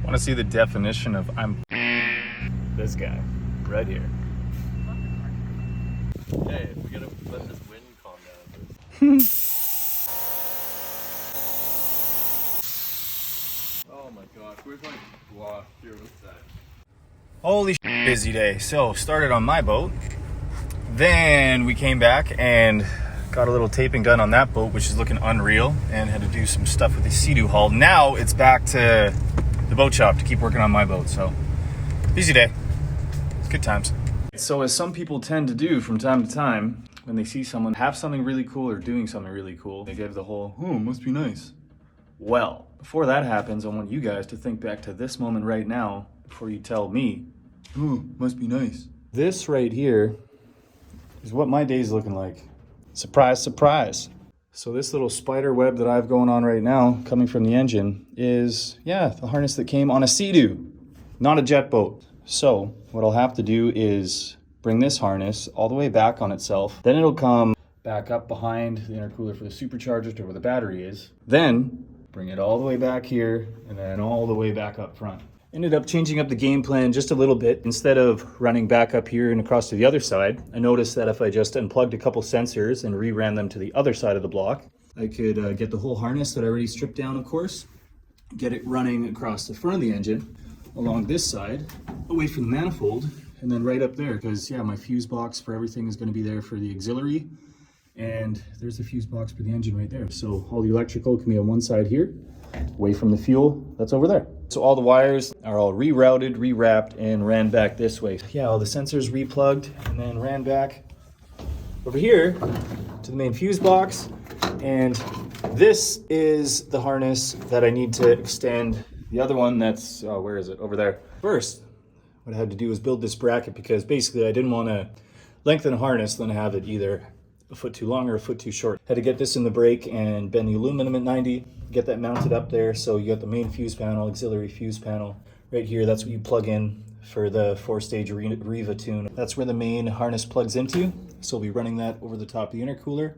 Want to see the definition of I'm this guy right here. Hey, we gotta let this wind calm down. Oh my gosh, we're going to walk here with that. Holy shit, busy day. So started on my boat, then we came back and got a little taping done on that boat, which is looking unreal, and had to do some stuff with the Sea-Doo hull. Now it's back to the boat shop to keep working on my boat. So busy day. It's good times. So as some people tend to do from time to time, when they see someone have something really cool or doing something really cool, they give the whole, oh, must be nice. Well, before that happens, I want you guys to think back to this moment right now before you tell me, oh, must be nice. This right here is what my day's looking like. Surprise, surprise. So this little spider web that I have going on right now, coming from the engine, is, yeah, the harness that came on a Sea-Doo, not a jet boat. So what I'll have to do is bring this harness all the way back on itself. Then it'll come back up behind the intercooler for the supercharger to where the battery is. Then bring it all the way back here and then all the way back up front. Ended up changing up the game plan just a little bit. Instead of running back up here and across to the other side, I noticed that if I just unplugged a couple sensors and re-ran them to the other side of the block, I could get the whole harness that I already stripped down, of course, get it running across the front of the engine, along this side, away from the manifold, and then right up there, because yeah, my fuse box for everything is going to be there for the auxiliary, and there's the fuse box for the engine right there. So all the electrical can be on one side here, away from the fuel that's over there. So all the wires are all rerouted, rewrapped, and ran back this way. Yeah, all the sensors replugged and then ran back over here to the main fuse box. And this is the harness that I need to extend. The other one that's, where is it? Over there. First, what I had to do was build this bracket because basically I didn't want to lengthen a harness, then have it either a foot too long or a foot too short. Had to get this in the brake and bend the aluminum at 90, get that mounted up there. So you got the main fuse panel, auxiliary fuse panel right here. That's what you plug in for the 4-stage Riva tune. That's where the main harness plugs into. So we'll be running that over the top of the intercooler.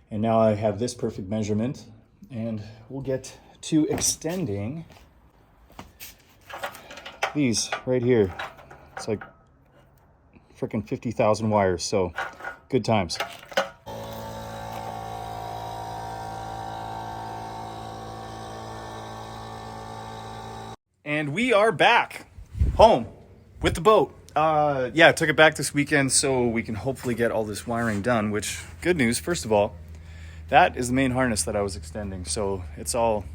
And now I have this perfect measurement, and we'll get to extending these right here. It's like freaking 50,000 wires, so good times. And we are back home with the boat. Yeah, I took it back this weekend so we can hopefully get all this wiring done, which, good news, first of all, that is the main harness that I was extending. So it's all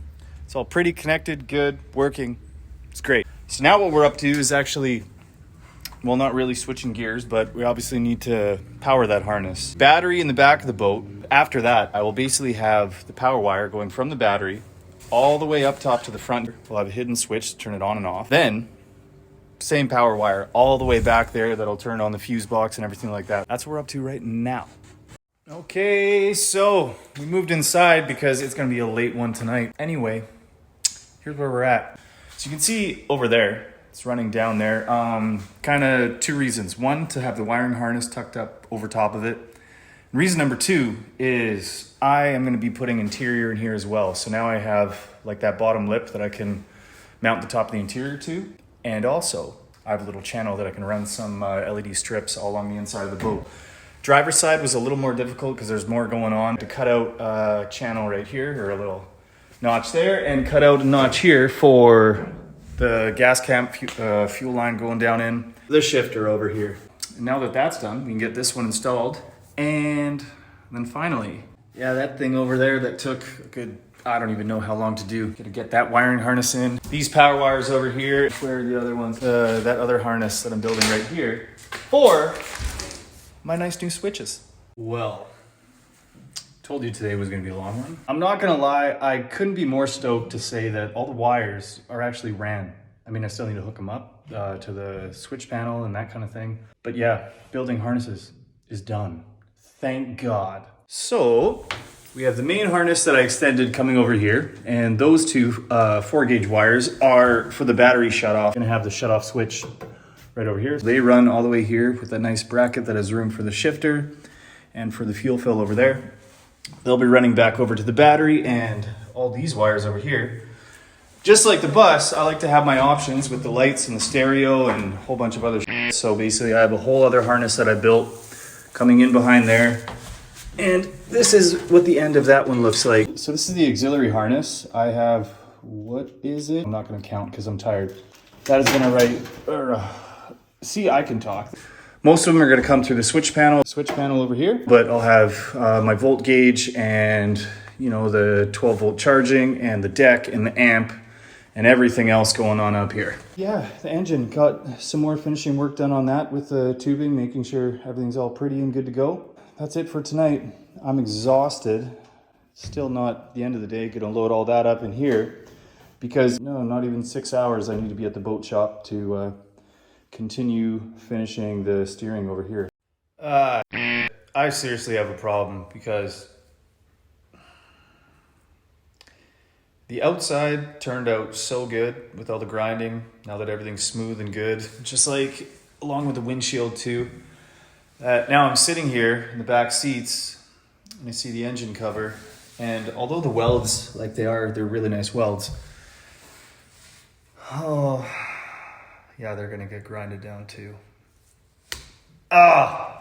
pretty connected, good, working. It's great. So now what we're up to is actually, well, not really switching gears, but we obviously need to power that harness. Battery in the back of the boat. After that, I will basically have the power wire going from the battery all the way up top to the front. We'll have a hidden switch to turn it on and off. Then, same power wire all the way back there that'll turn on the fuse box and everything like that. That's what we're up to right now. Okay, so we moved inside because it's gonna be a late one tonight. Anyway, here's where we're at. So you can see over there, it's running down there. Kind of two reasons. One, to have the wiring harness tucked up over top of it. And reason number two is I am going to be putting interior in here as well. So now I have like that bottom lip that I can mount the top of the interior to. And also I have a little channel that I can run some LED strips all along the inside of the boat. Driver's side was a little more difficult because there's more going on. To cut out a channel right here, or a little notch there, and cut out a notch here for the gas camp fuel line going down in the shifter over here. And now that that's done, we can get this one installed. And then finally, yeah, that thing over there that took a good, I don't even know how long to do. Gotta get that wiring harness in. These power wires over here. Where are the other ones? That other harness that I'm building right here for my nice new switches. Well, told you today was gonna be a long one. I'm not gonna lie, I couldn't be more stoked to say that all the wires are actually ran. I mean, I still need to hook them up to the switch panel and that kind of thing. But yeah, building harnesses is done. Thank God. So we have the main harness that I extended coming over here, and those two 4-gauge wires are for the battery shutoff. I'm gonna have the shutoff switch right over here. They run all the way here with that nice bracket that has room for the shifter and for the fuel fill over there. They'll be running back over to the battery, and all these wires over here just like the bus, I like to have my options with the lights and the stereo and a whole bunch of other shit. So basically I have a whole other harness that I built coming in behind there. And this is what the end of that one looks like. So this is the auxiliary harness. I have, what is it? I'm not gonna count because I'm tired. That is gonna see, I can talk. Most of them are gonna come through the switch panel over here, but I'll have my volt gauge and the 12 volt charging and the deck and the amp and everything else going on up here. Yeah, the engine, got some more finishing work done on that with the tubing, making sure everything's all pretty and good to go. That's it for tonight. I'm exhausted. Still not the end of the day. Gonna load all that up in here because no, not even 6 hours I need to be at the boat shop to continue finishing the steering over here. I seriously have a problem because the outside turned out so good with all the grinding, now that everything's smooth and good, just like along with the windshield too. Now I'm sitting here in the back seats and I see the engine cover, and although the welds, like they're really nice welds. Oh, yeah, they're gonna get grinded down too. Ah!